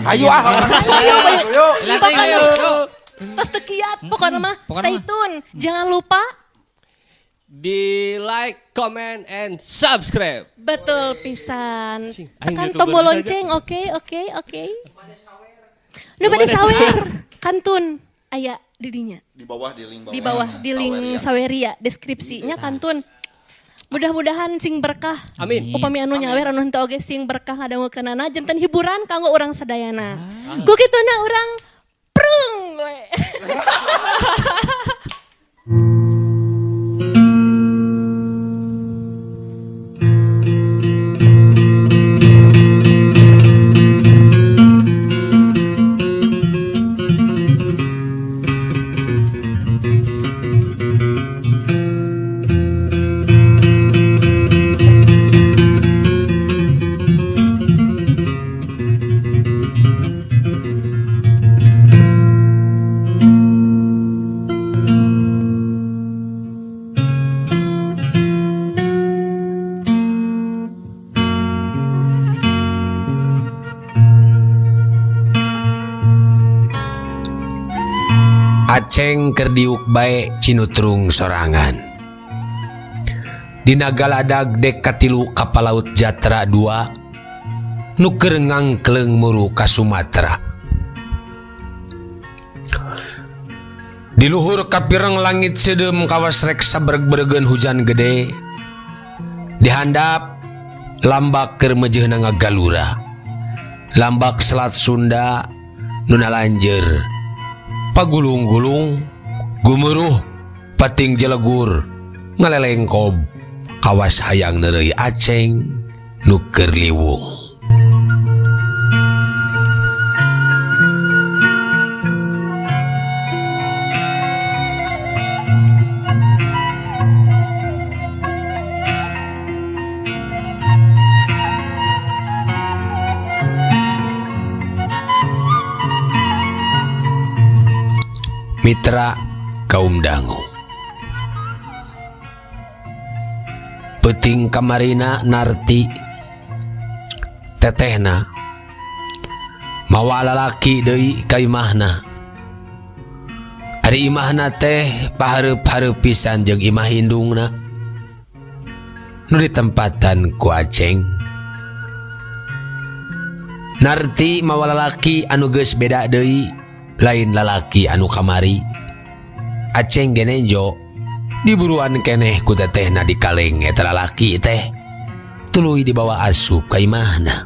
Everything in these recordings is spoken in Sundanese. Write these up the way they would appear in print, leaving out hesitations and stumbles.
Ayo Ayo. Terus tekiat pokoknya mah stay tune. Jangan lupa di like, comment, and subscribe. betul pisan. Tekan YouTuber tombol saja. lonceng. Oke. Nu bade sawer kantun aya didinya. Di bawah di link Di bawah di link Saweria deskripsinya kantun. Mudah-mudahan sing berkah. Amin. Upami anu nyawer anu henteu oge sing berkah ngadangukeunana janten hiburan kanggo urang sadayana. Ku kituna urang prung we. Aceng keur diuk bae cinutrung sorangan. Dina galadag dek katilu kapal laut Jatra 2 nu keur ngangkleng muru ka Sumatera. Di luhur kapireng langit seudem kawas rek sabreg-bregeun hujan gede. Di handap lambak keur meujeunna ngagalura. Lambak Selat Sunda nu nalanjeur pagulung-gulung gumuruh pating jelegur ngalelengkob kawas hayang neureuy Aceng nu keur liwung. Mitra kaum dangu, peuting kamarina narti tetehna mawa lalaki deui ka imahna. Ari imahna teh pahareup-hareup pisan jeung imah indungna nu ditempatan ku Aceng. Narti mawa lalaki anu geus beda deui, lain lalaki anu kamari. Aceng genenjo diburuan keneh ku tetehna di kaleng eta lalaki teh tuluy dibawa asup ka imahna.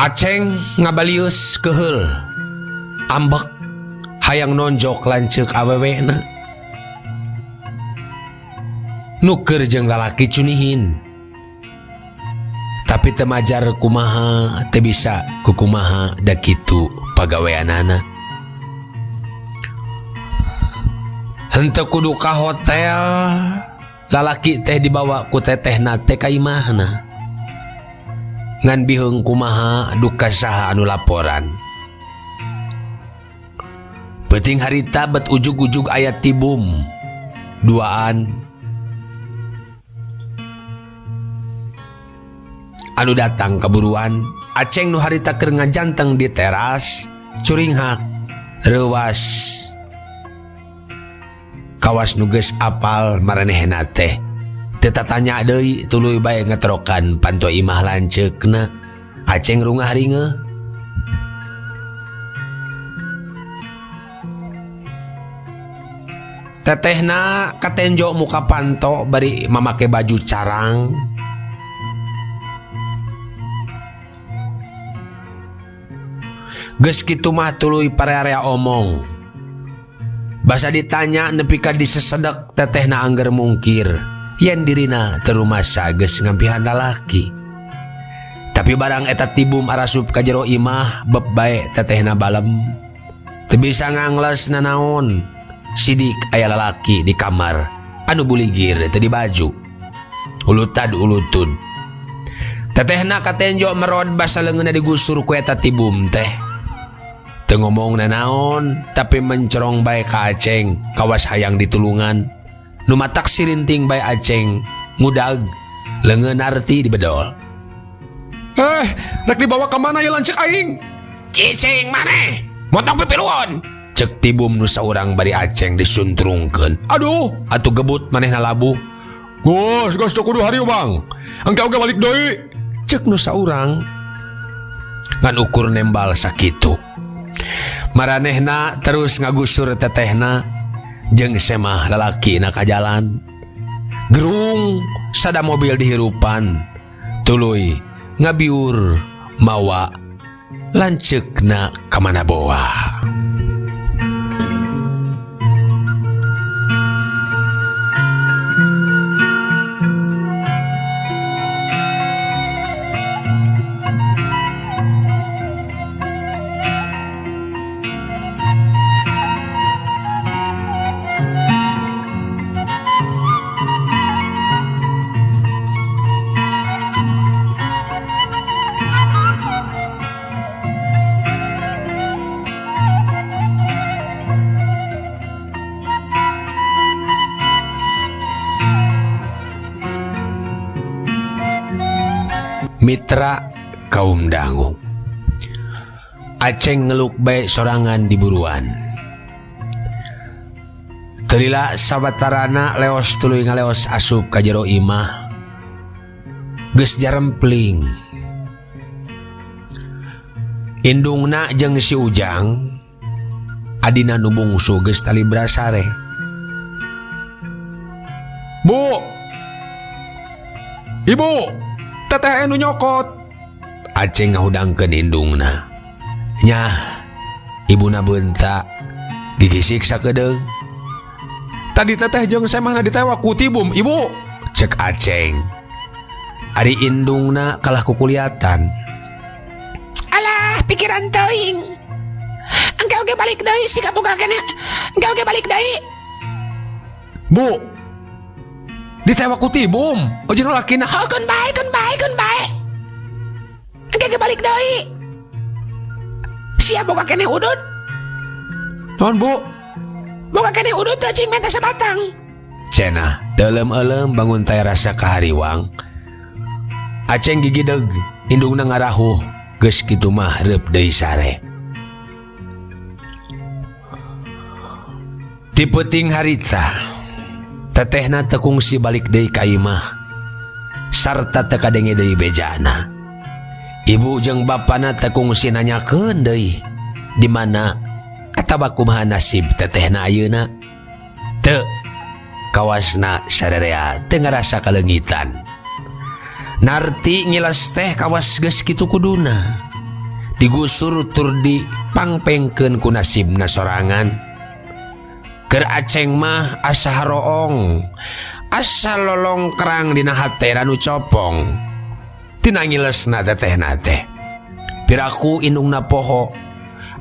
Aceng ngabalius keheul ambek hayang nonjok lanceuk awewena nuker jeung lalaki cunihin. Tapi temajar kumaha teu bisa kukumaha da kitu pagaweanana. Henteu kudu ka hotel, lalaki teh dibawa ku tetehna teh ka imahna. Ngan biheung kumaha duka saha anu laporan. Peuting harita bet ujug-ujug aya tibum duaan anu datang keburuan. Aceng nu harita keur ngajanteng di teras curinghak reuwas kawas nu geus apal maranehna teh teu tatanya deui tuluy bae ngetrokan panto imah lanceukna. Aceng rungah ringeun. Tetehna katenjo muka panto bari mamake baju carang. Geus kitu mah tuluy parearea omong. Basa ditanya nepi ka disesedek tetehna angger mungkir yen dirina teu rumasa geus ngampihan lalaki. Tapi barang eta tibum arasup ka jero imah beb bae tetehna balem. Teu bisa ngangles nanaon. Sidik aya lalaki di kamar anu buligir teu di baju. Ulutad ulutud. Tetehna katenjo merod basa leungeunna digusur ku eta tibum teh. Teu ngomong nanaon tapi mencerong bae ka Aceng kawas hayang ditulungan. Nu matak sirinting bae Aceng ngudag Leungeun Narti dibedol. Rek dibawa ke mana ya lanceuk aing? Cicing maneh, motong pipiluan. Cek tibum nu saurang bari Aceng disuntrungkeun. Aduh, atuh gebut manehna labuh. Gos teu kudu hariu bang. Engke oge balik deui. Cek nu saurang ngan ukur nembal sakitu. Maranehna terus ngagusur tetehna jeung semah lalakina ka jalan. Gerung sada mobil dihirupan. Tuluy ngabiur mawa lanceukna ka mana boa. Mitra kaum dangu. Aceng ngeluk bae sorangan di buruan. Terila sabatarana leos tuluy ngaleos asup ka jero imah. Geus jarempling. Indungna jeung si Ujang adina nu bungsu geus tali brasare. Bu, Ibu, teteh nu nyokot. Aceng ngahudangkeun indungna. Nyah, ibuna beunta digisik sakedeung. Tadi teteh jeung semahna ditewa ku tibum, Ibu. Cek Aceng. Ari indungna kalah kukuliatan. Alah, pikiran teuing. Engke oge balik deui siga boga kene. Engke oge balik deui. Bu, ditewa ku tibum, ojeng lalakina. Keun bae. Engke ge balik deui. Sia boga kene udud. Naon, Bu? Boga kene udud teh cing menta sabatang. Cenah, deulem-eulem bangun teh rasa kahariwang. Aceng gigideg, indungna ngarahuh, geus kitu mah reup deui sare. Ti peuting harita, tetehna teu kungsi balik deui ka imah, sarta teu kadenge deui bejana. Ibu jeung bapana teu kungsi nanyakeun deui di mana ataba kumaha nasib tetehna ayeuna. Teu, kawasna sarerea teu ngarasa kaleungitan. Narti ngilas teh kawas geus kitu kuduna. Digusur tur dipangpengkeun ku nasibna sorangan. Keur Aceng mah asa haroong, asa lolongkrang dina hatena nu copong. Tina ngilesna tetehna teh. Piraku indungna poho.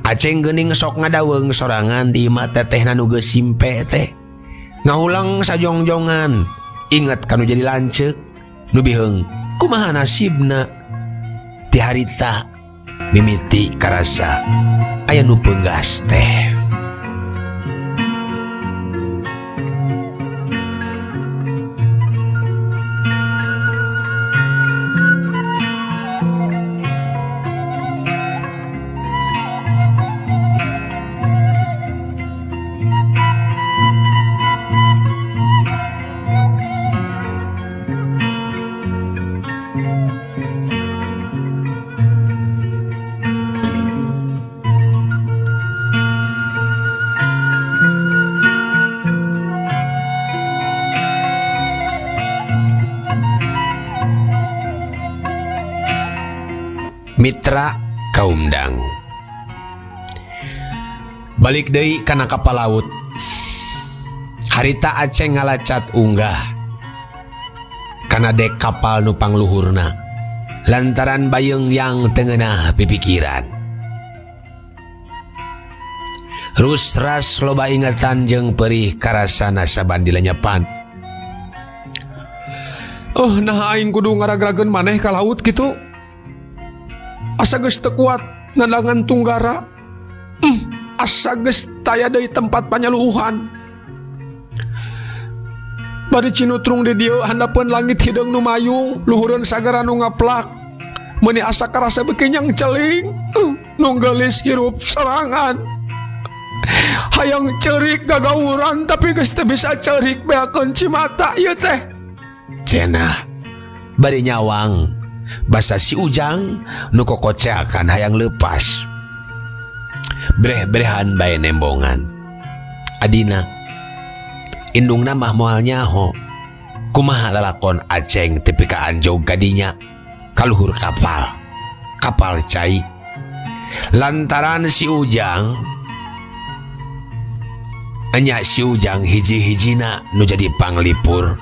Aceng geuning sok ngadaweung sorangan di imah tetehna nu geus simpe teh. Ngahulang sajongjongan, inget kanu jadi lanceuk, nu biheung kumaha nasibna. Ti harita mimiti karasa aya nu peunggas teh. Mitra kaum dangu. Balik deui kana kapal laut. Harita Aceng ngalacat unggah kana dek kapal nu pangluhurna lantaran bayeung yang teu ngeunah pipikiran. Rusras loba ingatan jeung perih karasana saban dilenyepan. Nah aing kudu ngaragrageun maneh ka laut kitu. Asa geus teu kuat ngandangan tunggara. Asa geus taya deui tempat panyaluuhan. Bari cinutrung di dieu handapun langit hideung nu mayung, luhureun sagara nu ngaplak. Meuni asa karasa beuki nyang celing, nu geulis hirup serangan. Hayang ceurik gagawuran tapi geus teu bisa ceurik beakeun cimata ieu teh. Cenah bari nyawang basa si Ujang nu kokoceakan hayang leupas. Breh-brehan bae nembongan. Adina indungna mah moal nyaho. Kumaha lalakon Aceng tepi ka anjog kadinya kaluhur kapal cai. Lantaran si Ujang anya si Ujang hiji-hijina nu jadi panglipur.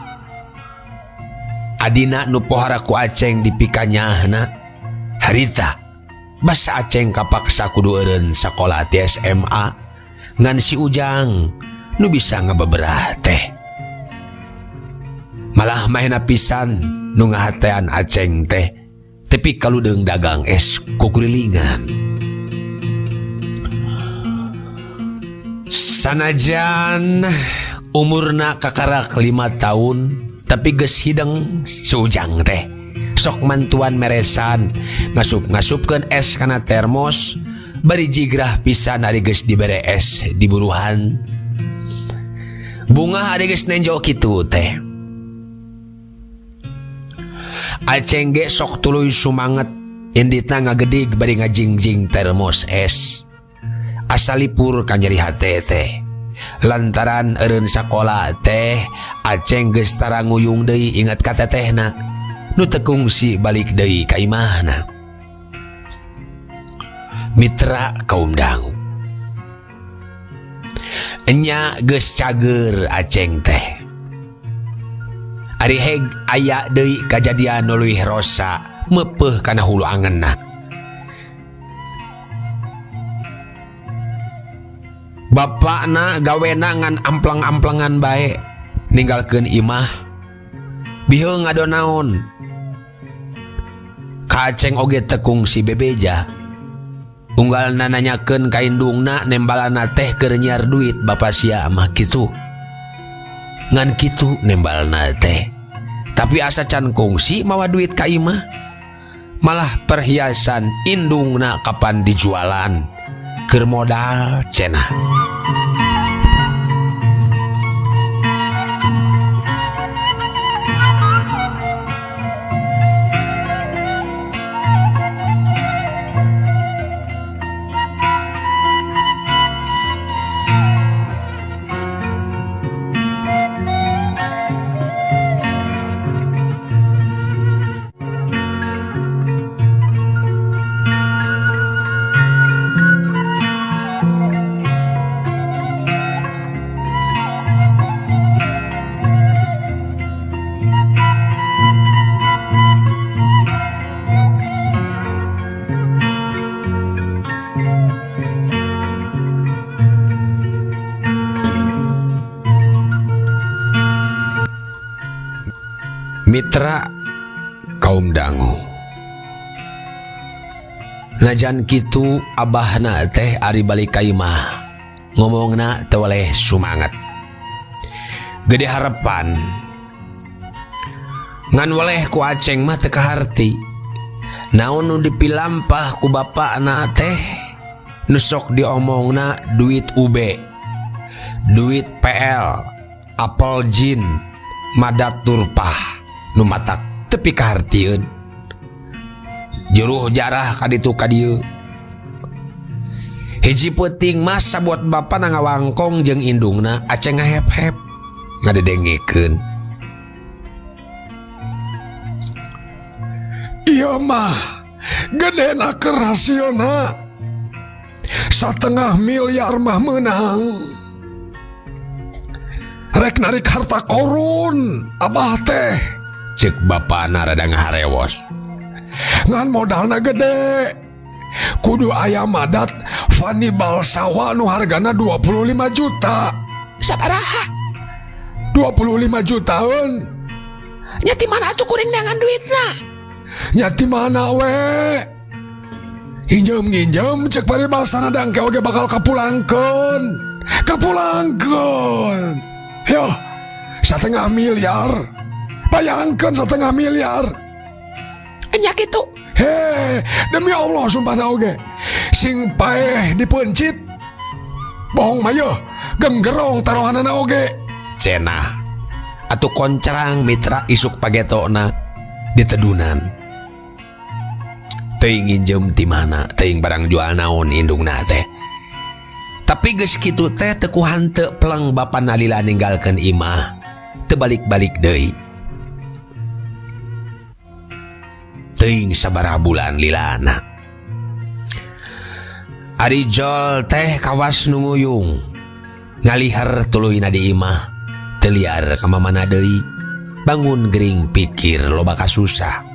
Adina nu pohara ku Aceng dipikanyahna harita basa Aceng kapaksa kudu eureun sakola ti SMA ngan si Ujang nu bisa ngabeberah teh. Malah mahena pisan nu ngahatean Aceng teh tepi kaludeung dagang es kukurilingan. Sanajan umurna kakarak 5 tahun tapi geus hideng si Ujang teh sok mantuan meresan ngasup-ngasupkeun es kana termos bari jigrah pisan ari geus dibere es di buruhan. Bunga ari geus nenjo kitu teh. Aceng ge sok tuluy sumanget inditna ngagedig bari ngajingjing termos es. Asalipur ka nyeri hate teh. Lantaran eureun sakola teh Aceng geus tara nguyung deui ingat ka tetehna nu teu kungsi balik deui ka imahna. Mitra kaum dangu. Enya geus cager Aceng teh. Ari heg aya deui kajadian nu leuwih rosa meupeuh kana hulu angeunna. Bapakna gawena ngan amplang-amplangan bae ninggalkeun imah biheung ngadonaon. Ka Aceng oge teu kungsi bebeja. Unggalna nanyakeun ka indungna nembalana teh keur nyiar duit bapa sia mah kitu. Ngan kitu nembalna teh. Tapi asa can kungsi mawa duit ka imah. Malah perhiasan indungna kapan dijualan keur modal cenah. Mitra kaum dangu. Najan kitu abahna teh ari balik ka imah ngomongna teu waleh sumanget. Gede harapan ngan waleh ku Aceng mah teu kaharti. Naon nu dipilampah ku bapakna teh nu sok diomongna duit UB, duit PL, apel jin, madat turpah nu matak tepi kahartieun. Juruh jarah kaditu kadieu. Hiji peuting mah sabuat bapana ngawangkong jeung indungna Aceng ngahep-hep ngadedengikeun. Ieu mah gedena kerasiona 1,5 miliar mah meunang. Rek narik harta korun abah teh, Cek bapana rada ngaharewos. ngan modalna gede. Kudu aya madat Fanny Balsawa nu hargana 25 juta. Sabaraha? 25 jutaan. Nya ti mana atuh kuring neangan duitna? Nya ti mana we? Hinjem-nginjem cek paribalsana dangke oge bakal kapulangkeun. Yo, 1,5 miliar. Bayangkan 1,5 miliar. Enya gitu. He, demi Allah sumpahna oge. Sing paeh dipencit. Bohong maya, genggerong taruhanana oge. Cenah. Atuh koncerang mitra isuk pagetona ditedunan. Teuing nginjem ti mana, teuing barang jual naon indungna teh. Tapi geus kitu teh teu ku hanteu peleng bapana lila ninggalkeun imah. Teu balik-balik deui. Teuing sabaraha bulan lilana. Ari Jol teh kawas nu nguyung. Ngalihar tuluy na di imah. Teu liar ka mamana deui. Bangun gering pikir loba kasusah.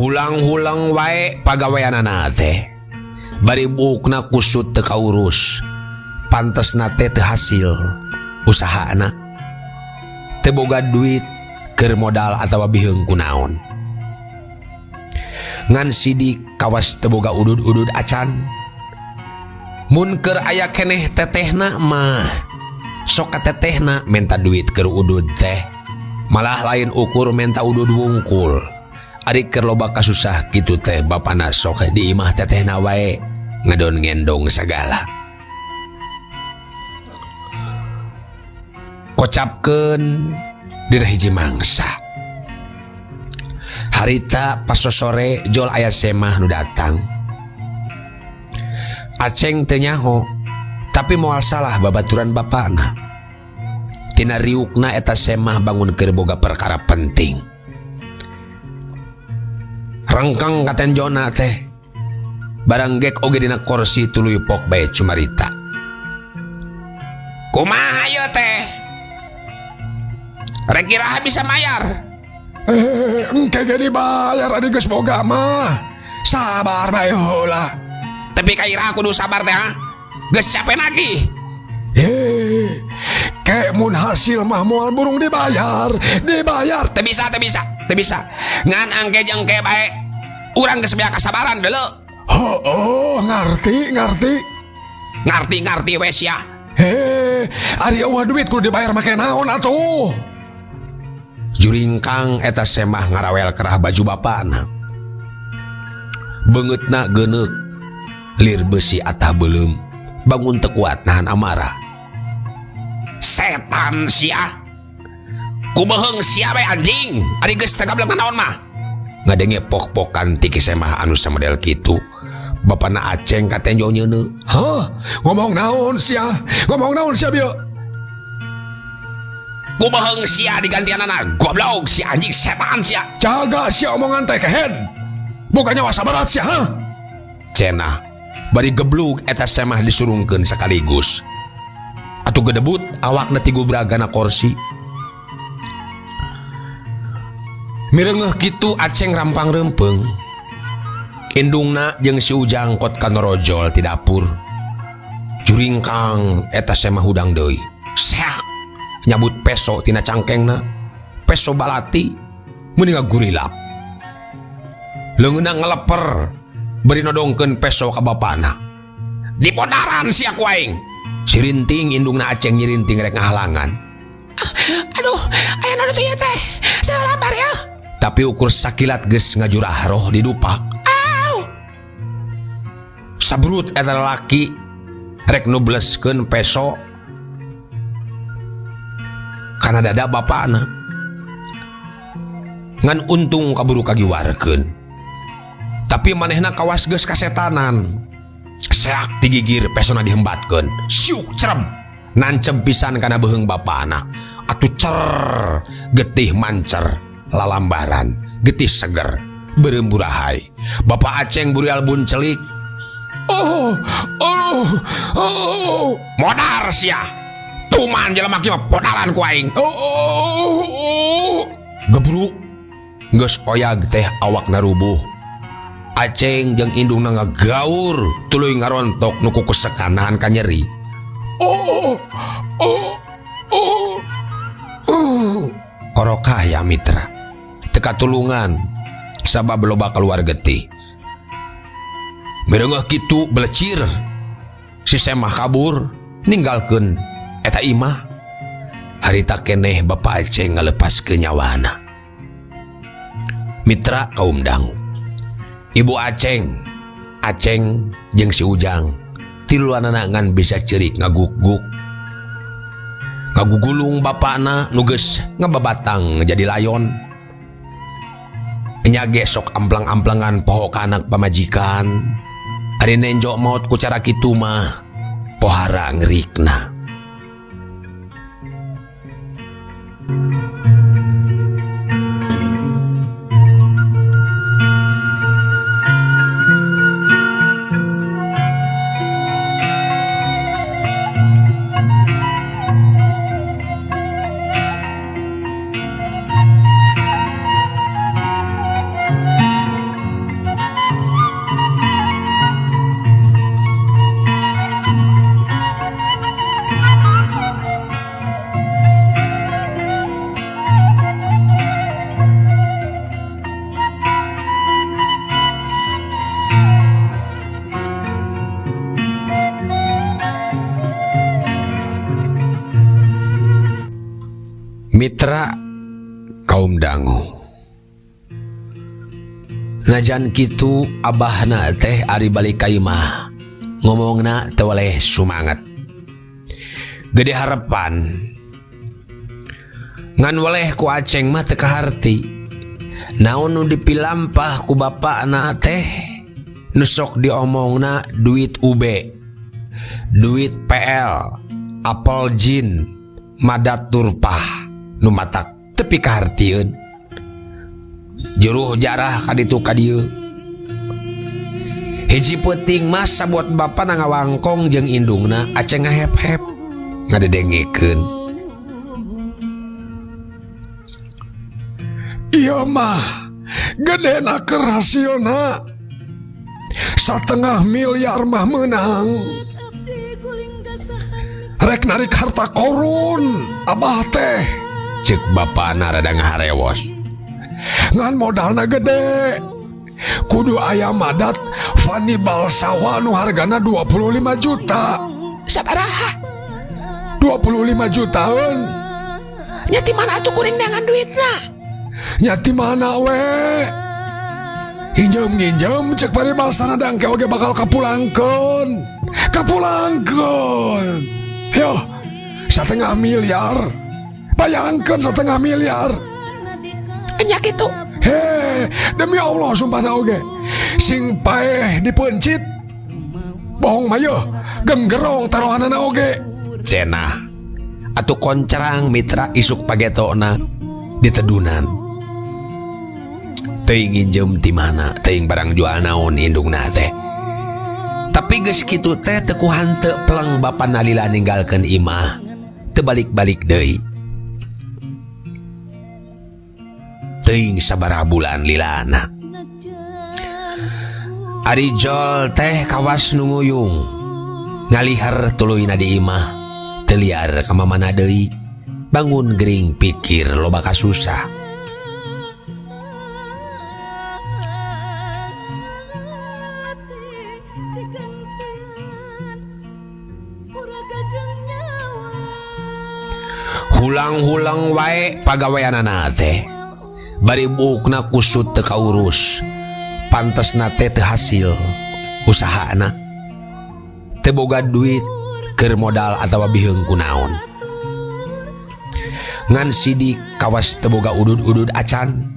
Hulang-hulang wae pagaweanana teh. Bari buukna kusut teu kaurus. Pantesna teh teu hasil usahana. Teu boga duit keur modal atawa biheung kunaon. Ngan sidik kawas teu boga udud-udud acan. Mun keur aya keneh tetehna mah sok ka tetehna menta duit keur udud teh. Malah lain ukur menta udud wungkul. Ari keur loba kasusah kitu teh bapana sok di imah tetehna wae ngadon ngendong sagala. Kocapkeun dina hiji mangsa. Harita pas sore Jol aya semah nu datang. Aceng teu nyaho, tapi moal salah babaturan bapana. Tina riukna eta semah bangun keur boga perkara penting. Rengkeng katen Jona teh. Barang gek oge dina kursi tuluy pok bae cumarita. Kumaha ieu teh? Rek iraha bisa mayar. Engke ge dibayar adi geus boga mah. Sabar bae heula. Tapi ka iraha kudu sabar teh ha. Geus capek lagi. Kayak mun hasil mah moal burung dibayar. Teu bisa. Ngan angke jeung ke bae. Urang geus bea kasabaran deuleu. Oh, ngarti. Ngarti we sia. Ari eueuh duit kudu dibayar make naon atuh? Juringkang eta semah ngarawel kerah baju bapana. Beungeutna geuneuk. Lir besi atah beuleum. Bangun teu kuat nahan amarah. Setan sia. Kubeheung sia bae anjing. Ari geus teu gablek naon mah. Ngadenge pok-pokan ti semah anu samodel kitu. Bapana Aceng katen jo nyeuneu. Hah? Ngomong naon sia bieu? Kubeheung sia digantianana goblok si anjing setan sia. Jaga sia omongan teh kehead. Bukannya wasa berat sia, ha? Cenah. Bari geblug eta semah disurungkeun sakaligus. Atuh gedebut awakna ti gubragana kursi. Mireungeuh kitu Aceng rampang reupeung. Indungna jeung si Ujang kot kanorojol ti dapur. Juringkang eta semah hudang deui. Seak nyabut peso tina cangkengna. Peso balati meuning ngagurilap. Leungeunna ngeleper beri nodongkeun peso ka bapana. Dipodaran sia ku aing. Sirinting indungna Aceng nyirinting rek ngahalangan. Aduh, aya naon teh teh. Salabar ya. Tapi ukur sakilat geus ngajurah roh di dupak. Sabrut eta lalaki rek nubleskeun peso kana dada bapana. Ngan untung kaburu kagiwarkeun. Tapi manehna kawas geus kasetanan. Seak digigir pesona dihembatkeun. Syuk cerem. Nancep pisan kana beuheung bapana. Atuh cer getih mancer lalambaran, getih seger beremburahay. Bapak Aceng buri albun celik. Modar sia. Tuman jelema kieu podaran ku aing. Gebruk geus oyag teh awakna rubuh. Aceng jeung indungna ngagaur tuluy ngarontok nu kukusekan nahan ka nyeri. Orokah ya mitra. teka tulungan sabab loba keluar getih. Mirengeuh kitu belecir si Semah kabur ninggalkeun eta imah. Harita keneh Bapak Aceng ngalepas ke nyawana. Mitra kaum dangu, Ibu Aceng jeung si Ujang tiluanana ngan bisa cerik ngaguk-guk ngagugulung bapakna nu geus ngababatang jadi layon. Nya ge sok amplang-amplangan poho ka anak pamajikan. Ari nenjok maut ku cara kitu mah pohara ngerikna. Mitra kaum dangu, najan kitu abahna teh ari balik ka imah ngomongna teu waleh sumanget. Gede harapan ngan waleh ku Aceng mah teu kaharti naon nu dipilampah ku bapakna teh nu sok diomongna duit UB, duit PL, apel jin, madat turpah nu matak tepi kahartieun. Juruh jarah kaditu kadieu. Hiji peuting mah sabuat bapa ngawangkong jeung indungna Aceng ngahep-hep ngadedengikeun. Iya mah gedena keur hasilna 1,5 miliar mah menang. Rek narik harta korun abah teh, Cek bapana rada ngaharewos. ngan modalna gede. Kudu aya madat Fanny Balsawa nu hargana 25 juta. Sabaraha? 25 jutaan. Nya ti mana atuh kuring dengan duitna? Nyati mana we? Hinjem-hinjem cek pari balsana dangke oge bakal kapulangkeun. Yo, 1,5 miliar. Bayangkan 1,5 miliar. Nya kitu. He, demi Allah sumpahna oge. Sing paeh dipencit. Bohong mah yeuh, genggerong taruhanana oge. Cenah atuh koncerang mitra isuk pagetona ditedunan. Teuing nginjem ti mana, teuing barang jual naon indungna teh. Tapi geus kitu teh teu ku hanteu peleng bapana lila ninggalkeun imah, teu balik-balik deui. Teuing sabaraha bulan lilana. Ari Jol teh kawas nu nguyung. Ngalihar tuluy na di imah, teu liar ka mamana deui. Bangun gering pikir loba kasusah. Hulang-hulang wae pagaweanana teh. Bari buukna kusut teu kaurus. Pantesna teh teu hasil usahana. Teu boga duit keur modal atawa biheung kunaon. Ngan sidik kawas teu boga udud-udud acan.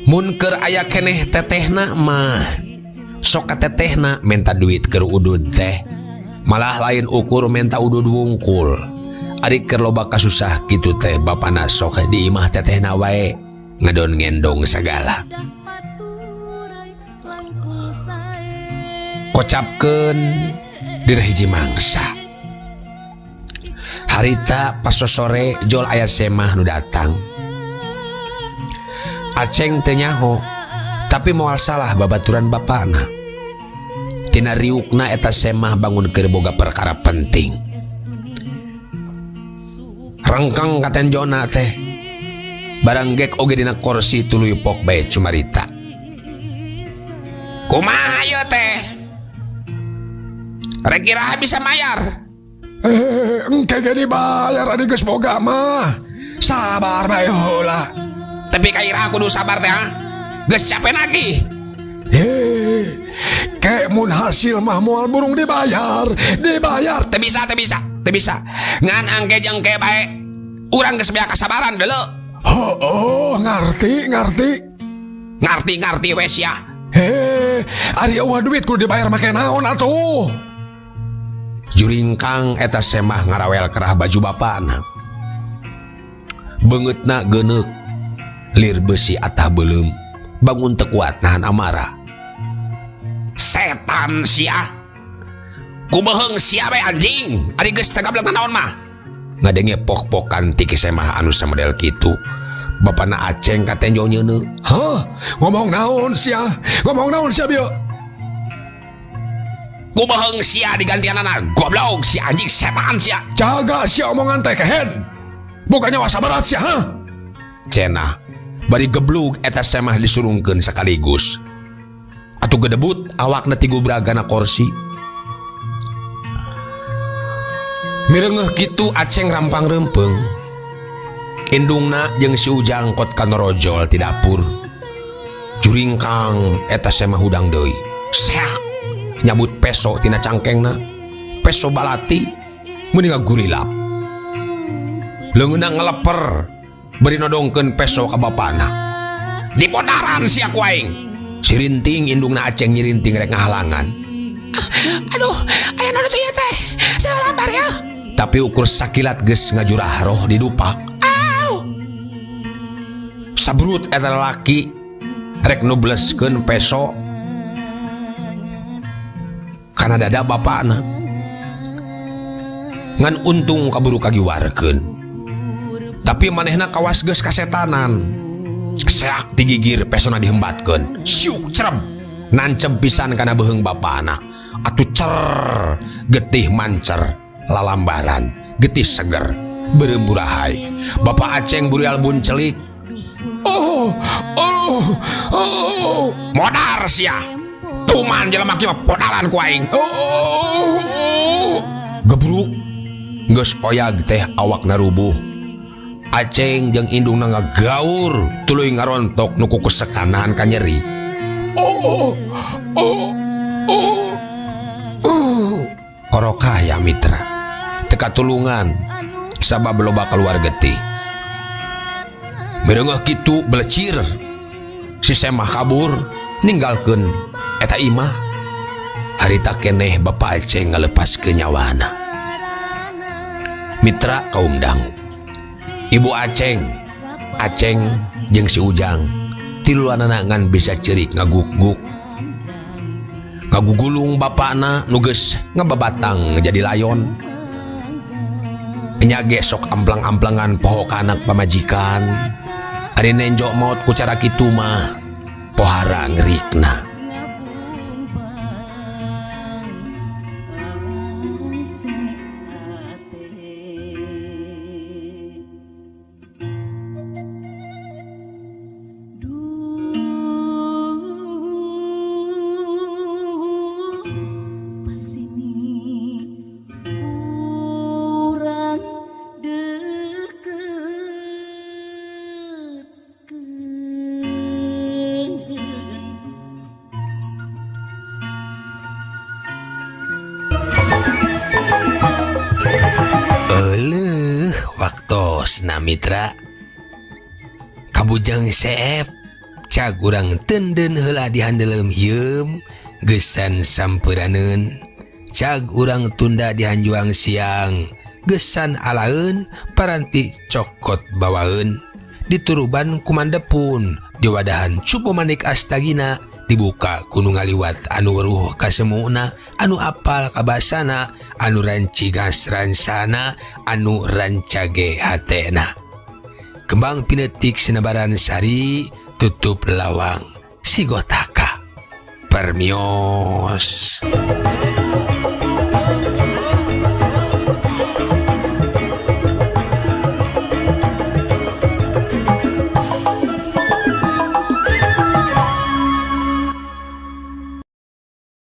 Mun keur aya keneh tetehna mah sok ka tetehna menta duit keur udud teh. Malah lain ukur menta udud wungkul. Ari keur loba kasusah kitu teh bapana sok di imah tetehna wae ngadon ngendong sagala. Kocapkeun dina hiji mangsa. Harita pas sore Jol aya Semah nu datang. Aceng teu nyaho, tapi moal salah babaturan bapana. Tina riukna eta Semah bangun keur boga perkara penting. Rengkeng katen Jona teh Baranggek oge dina kursi tuluy pok bae cumarita. Kumaha ieu teh? Rek kira bisa mayar. Engke ge dibayar adi geus boga mah. Sabar bae heula. Tapi kaira kudu sabar teh, ha? Geus capek lagi. Kayak mun hasil mah moal burung dibayar. Teu bisa. Ngan angke jeung ke bae. Urang geus beak kasabaran deuleu. Ngarti. Ngarti we sia. Ari eueuh duit kudu dibayar make naon atuh? Juringkang eta semah ngarawel kerah baju bapana. Beungeutna geuneuk. Lir besi atah beuleum. Bangun teu kuat nahan amarah. Setan sia. Kubeheung sia bae anjing. Ari geus teu gablek naon mah. Ngadenge pok-pokan ti semah anu samodel kitu. Bapana Aceng katenjo nyeuneu. Ngomong naon sia bieu? Kubeheung sia digantianana goblok si anjing setan sia. Jaga sia omongan teh kehen. Bukannya wasa berat sia, Cenah. Bari geblug eta semah disurungkeun sakaligus. Atuh gedebut awakna ti gubragana kursi. Mireungeuh kitu Aceng rampang rempeng. Indungna jeung si Ujang kot kanorojol ti dapur. Juringkang eta semah hudang deui. Seak nyabut peso tina cangkengna. Peso balati meuning ngagurilap. Leungeunna ngeleper beri nodongkeun peso ka bapana. Dipodaran sia ku aing. Sirinting indungna Aceng nyirinting rek ngahalangan. Aduh, aya naon teh teh? Salabar ya. Tapi ukur sakilat geus ngajurah roh di dupak. Sabrut eta lalaki rek nubleskeun peso kana dada bapana. Ngan untung kaburu kagiwarkeun. Tapi manehna kawas geus kasetanan. Seak digigir pesona dihembatkeun. Syuk cerem. Nancep pisan kana beuheung bapana. Atuh cer getih mancer lalambaran, getih seger beremburahay. Bapak Aceng buru albun celik. Modar sia. Tuman jelema kieu podaran ku aing. Gebruk geus oyag teh awakna rubuh. Aceng jeung indungna ngagaur tuluy ngarontok nu kukusekanan ka nyeri. Orokah ya mitra. Teka tulungan sabab loba keluar getih. Mireungeuh kitu belecir. Si semah kabur ninggalkeun eta imah. Harita keneh Bapak Aceng ngalepaskeun nyawana. Mitra kaum dangu. Ibu Aceng jeung si Ujang tiluanana ngan bisa cerik ngaguk-guk. Ngagugulung bapana nu geus ngababatang jadi layon. Nya ge sok amplang-amplangan poho kanak pamajikan. Ari nenjok maot ku cara kitu mah pohara ngerikna. Waktos na mitra kabujang seep cag urang tenden heula dihandeleum hieum geusan sampuraneun cag urang tunda dihanjuang siang geusan alaeun paranti cokot bawaeun dituruban kumandepun diwadahan cupu manik astagina dibuka kudu ngaliwat anu weruh kasemuna anu apal kabasana anu rancigas ransana anu rancage hatena kembang pinetik sinebaran sari tutup lawang sigotaka permios.